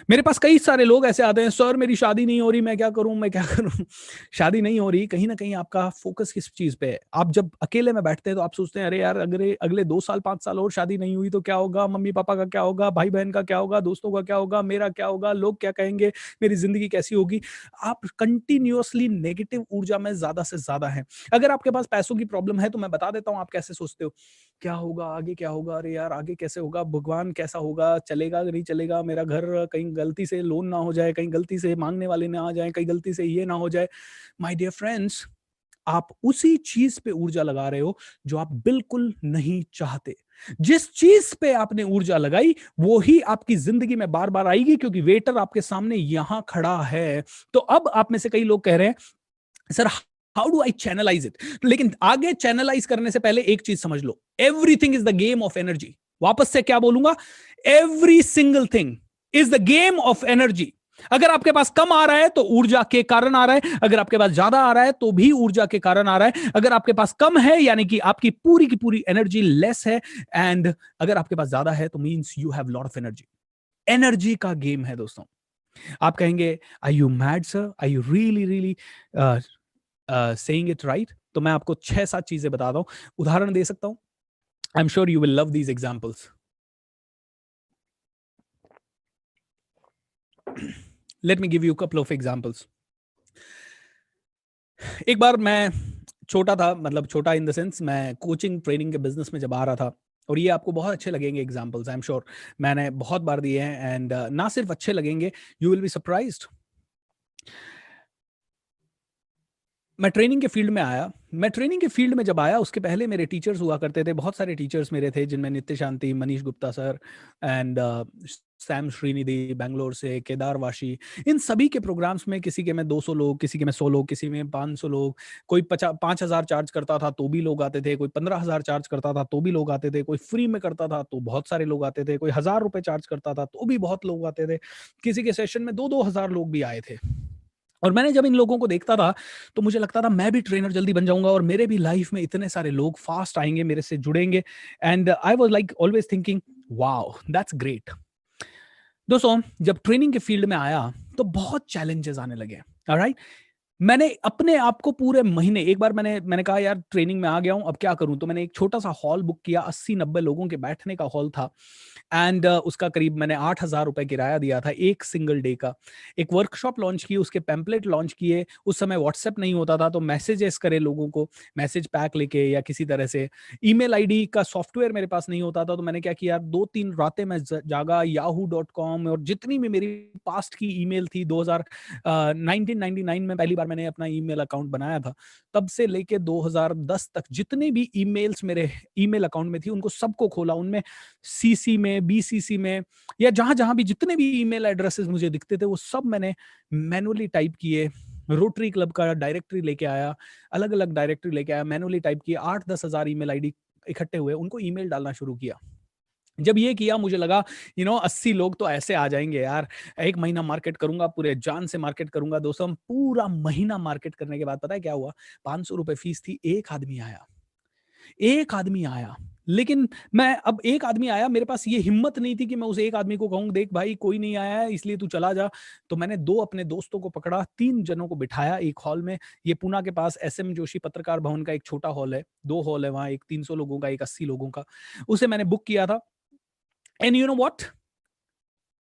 मेरे पास कई सारे लोग ऐसे आते हैं, सर मेरी शादी नहीं हो रही, मैं क्या करूं, मैं क्या करूं। शादी नहीं हो रही, कहीं ना कहीं आपका फोकस किस चीज पे है। आप जब अकेले में बैठते हैं तो आप सोचते हैं, अरे यार अगर अगले 2 साल 5 साल और शादी नहीं हुई तो क्या होगा, मम्मी पापा का क्या होगा, भाई बहन का क्या होगा, दोस्तों का क्या होगा, मेरा क्या होगा, लोग क्या कहेंगे, मेरी जिंदगी कैसी होगी। आप कंटिन्यूअसली नेगेटिव ऊर्जा में ज्यादा से ज्यादा है। अगर आपके पास पैसों की प्रॉब्लम है तो मैं बता देता हूँ आप कैसे सोचते हो, क्या होगा आगे, क्या होगा, अरे यार आगे कैसे होगा, भगवान कैसा होगा, चलेगा नहीं चलेगा, मेरा घर कहीं गलती से लोन ना हो जाए, कहीं गलती से मांगने वाले ना आ जाए, कहीं गलती से ये ना हो जाए। माय डियर फ्रेंड्स, आप उसी चीज पे ऊर्जा लगा रहे हो जो आप बिल्कुल नहीं चाहते। जिस चीज पे आपने ऊर्जा लगाई वो ही आपकी जिंदगी में बार बार आएगी, क्योंकि वेटर आपके सामने यहां खड़ा है। तो अब आप में से कई लोग कह रहे हैं, sir how do I channelize it. लेकिन आगे चैनलाइज करने से पहले एक चीज समझ लो, everything is the game of energy. वापस से क्या बोलूंगा, every single thing is the game of energy. अगर आपके पास कम आ रहा है तो ऊर्जा के कारण आ रहा है, अगर आपके पास ज्यादा आ रहा है तो भी ऊर्जा के कारण आ रहा है। अगर आपके पास कम है यानी कि आपकी पूरी की पूरी एनर्जी लेस है, एंड अगर आपके पास ज्यादा है तो means you have lot of energy. Energy का गेम है दोस्तों। आप कहेंगे, I you mad sir, I you really really saying it right. तो मैं आपको 6-7 चीजें बताता हूं, उदाहरण दे सकता हूं। I am sure you will love these examples. Let me give you couple of examples. एक बार मैं छोटा था, मतलब छोटा इन द सेंस, मैं कोचिंग ट्रेनिंग के बिजनेस में जब आ रहा था, और ये आपको बहुत अच्छे लगेंगे एग्जाम्पल्स, आई एम श्योर मैंने बहुत बार दिए हैं, एंड ना सिर्फ अच्छे लगेंगे, यू विल बी सरप्राइज्ड। मैं ट्रेनिंग के फील्ड में आया। मैं ट्रेनिंग के फील्ड में जब आया, उसके पहले मेरे टीचर्स हुआ करते थे, बहुत सारे टीचर्स मेरे थे, जिनमें Nitya Shanti, Manish Gupta sir, and Sam Srinidhi Bangalore से, केदार वाशी। इन सभी के प्रोग्राम्स में किसी के में 200 लोग, किसी के में 100 लोग, किसी में 500 लोग। कोई 5,000 चार्ज करता था तो भी लोग आते थे, कोई 15,000 चार्ज करता था तो भी लोग आते थे, कोई फ्री में करता था तो बहुत सारे लोग आते थे, कोई 1,000 रुपए चार्ज करता था तो भी बहुत लोग आते थे। किसी के सेशन में 2-2 हजार लोग भी आए थे। और मैंने जब इन लोगों को देखता था तो मुझे लगता था मैं भी ट्रेनर जल्दी बन जाऊंगा और मेरे भी लाइफ में इतने सारे लोग फास्ट आएंगे, मेरे से जुड़ेंगे। And I was like always thinking, wow that's great. दोस्तों, जब ट्रेनिंग के फील्ड में आया तो बहुत चैलेंजेस आने लगे। ऑलराइट, मैंने अपने आप को पूरे महीने, एक बार मैंने कहा यार ट्रेनिंग में आ गया हूं, अब क्या करूं। तो मैंने एक छोटा सा हॉल बुक किया, 80-90 लोगों के बैठने का हॉल था। एंड उसका करीब मैंने 8,000 रुपए किराया दिया था एक सिंगल डे का। एक वर्कशॉप लॉन्च की, उसके पैम्पलेट लॉन्च किए। उस समय व्हाट्सएप नहीं होता था, तो मैसेजेस करे लोगों को, मैसेज पैक लेके या किसी तरह से। ईमेल आईडी का सॉफ्टवेयर मेरे पास नहीं होता था, तो मैंने क्या किया, 2-3 रातें मैं जागा, yahoo.com और जितनी भी मेरी पास्ट की ईमेल थी, 1999 में पहली बार मैंने अपना ईमेल अकाउंट बनाया था। तब से लेके 2010 तक जितने भी ईमेल्स मेरे ईमेल अकाउंट में थी, उनको सबको खोला। उनमें सीसी में, बीसीसी में, या जहां जहां भी जितने भी ईमेल एड्रेसेस मुझे दिखते थे, वो सब मैंने मैनुअली टाइप किए। रोटरी क्लब का डायरेक्टरी लेके आया, अलग अलग डायरेक्टरी लेके आया, मैनुअली टाइप किया। 8-10 हजार ईमेल आईडी इकट्ठे हुए, उनको ईमेल डालना शुरू किया। जब ये किया, मुझे लगा 80 लोग तो ऐसे आ जाएंगे यार, एक महीना मार्केट करूंगा, पूरे जान से मार्केट करूंगा। दोस्तों, पूरा महीना मार्केट करने के बाद पता है क्या हुआ, 500 रुपए फीस थी, एक आदमी आया। एक आदमी आया, लेकिन मैं, अब एक आदमी आया, मेरे पास ये हिम्मत नहीं थी कि मैं उस एक आदमी को कहूँ, देख भाई कोई नहीं आया है इसलिए तू चला जा। तो मैंने 2 अपने दोस्तों को पकड़ा, 3 जनों को बिठाया एक हॉल में। ये पूना के पास SM जोशी पत्रकार भवन का एक छोटा हॉल है, 2 हॉल है वहां, एक 300 लोगों का, एक 80 लोगों का। उसे मैंने बुक किया था। एंड यू नो व्हाट,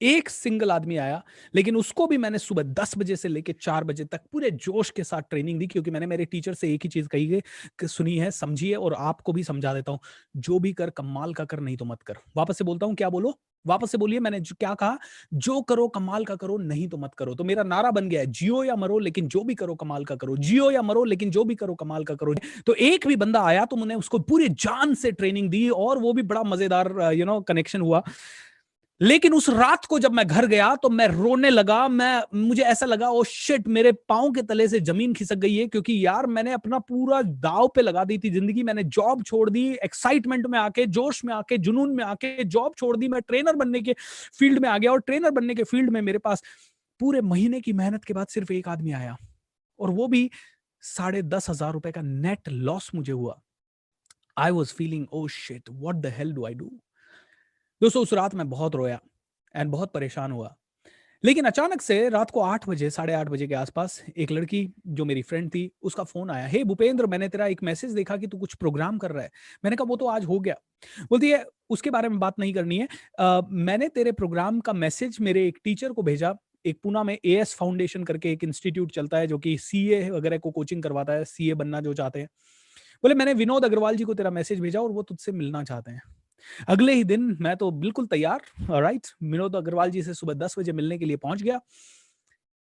एक सिंगल आदमी आया, लेकिन उसको भी मैंने सुबह 10 बजे से लेकर 4 बजे तक पूरे जोश के साथ ट्रेनिंग दी, क्योंकि मैंने मेरे टीचर से एक ही चीज कही है कि सुनी है, समझी है, और आपको भी समझा देता हूं, जो भी कर कमाल का कर, नहीं तो मत कर। वापस से बोलता हूं, क्या बोलो, वापस से बोलिए, मैंने क्या कहा, जो करो कमाल का करो, नहीं तो मत करो। तो मेरा नारा बन गया है, जियो या मरो लेकिन जो भी करो कमाल का करो, जियो या मरो लेकिन जो भी करो कमाल का करो। तो एक भी बंदा आया तो मैंने उसको पूरी जान से ट्रेनिंग दी, और वो भी बड़ा मजेदार कनेक्शन हुआ। लेकिन उस रात को जब मैं घर गया तो मैं रोने लगा। मुझे ऐसा लगा, ओ शिट, मेरे पांव के तले से जमीन खिसक गई है, क्योंकि यार मैंने अपना पूरा दाव पे लगा दी थी जिंदगी। मैंने जॉब छोड़ दी, एक्साइटमेंट में आके, जोश में आके, जुनून में आके जॉब छोड़ दी। मैं ट्रेनर बनने के फील्ड में आ गया, और ट्रेनर बनने के फील्ड में मेरे पास पूरे महीने की मेहनत के बाद सिर्फ एक आदमी आया, और वो भी 10,500 रुपए का नेट लॉस मुझे हुआ। I was feeling, oh shit, what the hell do I do. दोस्तों, उस रात मैं बहुत रोया एंड बहुत परेशान हुआ। लेकिन अचानक से रात को 8 बजे, साढ़े 8 बजे के आसपास एक लड़की जो मेरी फ्रेंड थी, उसका फ़ोन आया, "हे भूपेंद्र, मैंने तेरा एक मैसेज देखा कि तू कुछ प्रोग्राम कर रहा है।" मैंने कहा, "वो तो आज हो गया।" बोलती है, "उसके बारे में बात नहीं करनी है। मैंने तेरे प्रोग्राम का मैसेज मेरे एक टीचर को भेजा, एक पूना में एएस फाउंडेशन करके एक इंस्टीट्यूट चलता है, जो कि सीए वगैरह को कोचिंग करवाता है, सीए बनना जो चाहते हैं। बोले, मैंने विनोद अग्रवाल जी को तेरा मैसेज भेजा और वो तुझसे मिलना चाहते हैं।" अगले ही दिन मैं तो बिल्कुल तैयार, ऑलराइट, विनोद अग्रवाल जी से सुबह 10 बजे मिलने के लिए पहुंच गया।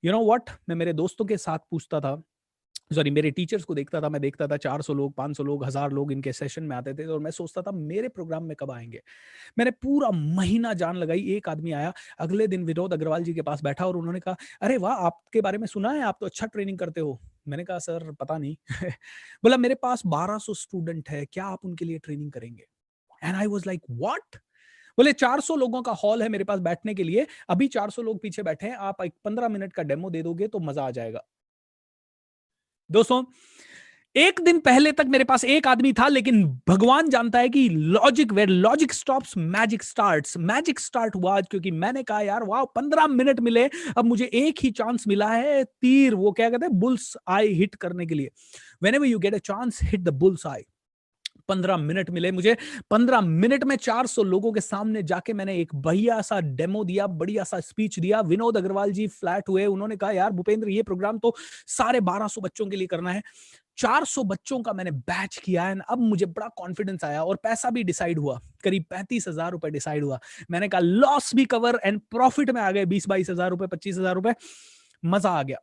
यू नो व्हाट, मैं मेरे दोस्तों के साथ पूछता था, सॉरी मेरे टीचर्स को देखता था, मैं देखता था 400 लोग, 500 लोग, 1000 लोग इनके सेशन में आते थे और मैं सोचता था मेरे प्रोग्राम में कब आएंगे। मैंने पूरा महीना जान लगाई, एक आदमी आया अगले दिन विनोद अग्रवाल जी के पास बैठा और उन्होंने कहा, अरे वाह, आपके बारे में सुना है, आप तो अच्छा ट्रेनिंग करते हो। मैंने कहा, सर पता नहीं। बोला, मेरे पास 1200 स्टूडेंट है, क्या आप उनके लिए ट्रेनिंग करेंगे? And I was like, what? बोले, 400 लोगों का हॉल है मेरे पास बैठने के लिए, अभी 400 लोग पीछे बैठे हैं, आप एक 15 मिनट का डेमो दे दोगे तो मजा आ जाएगा। दोस्तों, एक दिन पहले तक मेरे पास एक आदमी था, लेकिन भगवान जानता है कि logic, where logic stops magic starts, magic start हुआ क्योंकि मैंने कहा, यार वाह, 15 मिनट मिले, अब मुझे एक ही चांस मिला है, तीर, वो क्या कहते हैं, बुल्स आई हिट करने के लिए। Whenever you get a chance, hit the bulls I. 15 minute मिले मुझे। 15 मिनट में 400 लोगों के सामने जाके मैंने एक बढ़िया सा डेमो दिया, बढ़िया सा स्पीच दिया। विनोद अग्रवाल जी फ्लैट हुए, उन्होंने कहा, यार भूपेंद्र, ये प्रोग्राम तो साढ़े 1200 बच्चों के लिए करना है। 400 बच्चों का मैंने बैच किया है। अब मुझे बड़ा कॉन्फिडेंस आया और पैसा भी डिसाइड हुआ, करीब 35,000 रुपए डिसाइड हुआ। मैंने कहा, लॉस भी कवर एंड प्रॉफिट में आ गए 20-22,000 रुपए, 25,000 रुपए। मजा आ गया।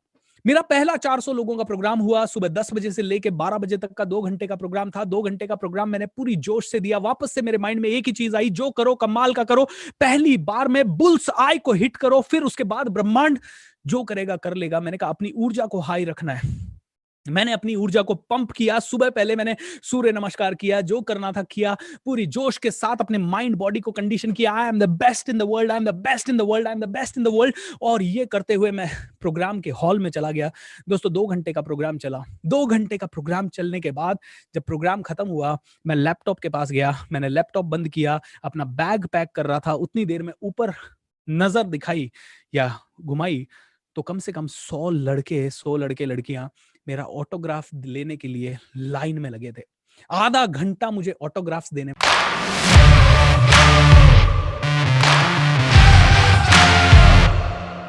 मेरा पहला 400 लोगों का प्रोग्राम हुआ, सुबह 10 बजे से लेके 12 बजे तक का 2 घंटे का प्रोग्राम था। 2 घंटे का प्रोग्राम मैंने पूरी जोश से दिया। वापस से मेरे माइंड में एक ही चीज आई, जो करो कमाल का करो, पहली बार में बुल्स आई को हिट करो, फिर उसके बाद ब्रह्मांड जो करेगा कर लेगा। मैंने कहा, अपनी ऊर्जा को हाई रखना है। मैंने अपनी ऊर्जा को पंप किया। सुबह पहले मैंने सूर्य नमस्कार किया, जो करना था किया, पूरी जोश के साथ अपने माइंड बॉडी को कंडीशन किया। I am the best in the world, I am the best in the world, I am the best in the world. और ये करते हुए मैं प्रोग्राम के हॉल में चला गया। दोस्तों, 2 घंटे का प्रोग्राम चला। 2 घंटे का प्रोग्राम चलने के बाद जब प्रोग्राम खत्म हुआ, मैं लैपटॉप के पास गया, मैंने लैपटॉप बंद किया, अपना बैग पैक कर रहा था। उतनी देर में ऊपर नजर दिखाई या घुमाई तो कम से कम 100 लड़के लड़कियां मेरा ऑटोग्राफ लेने के लिए लाइन में लगे थे। आधा घंटा मुझे ऑटोग्राफ्स देने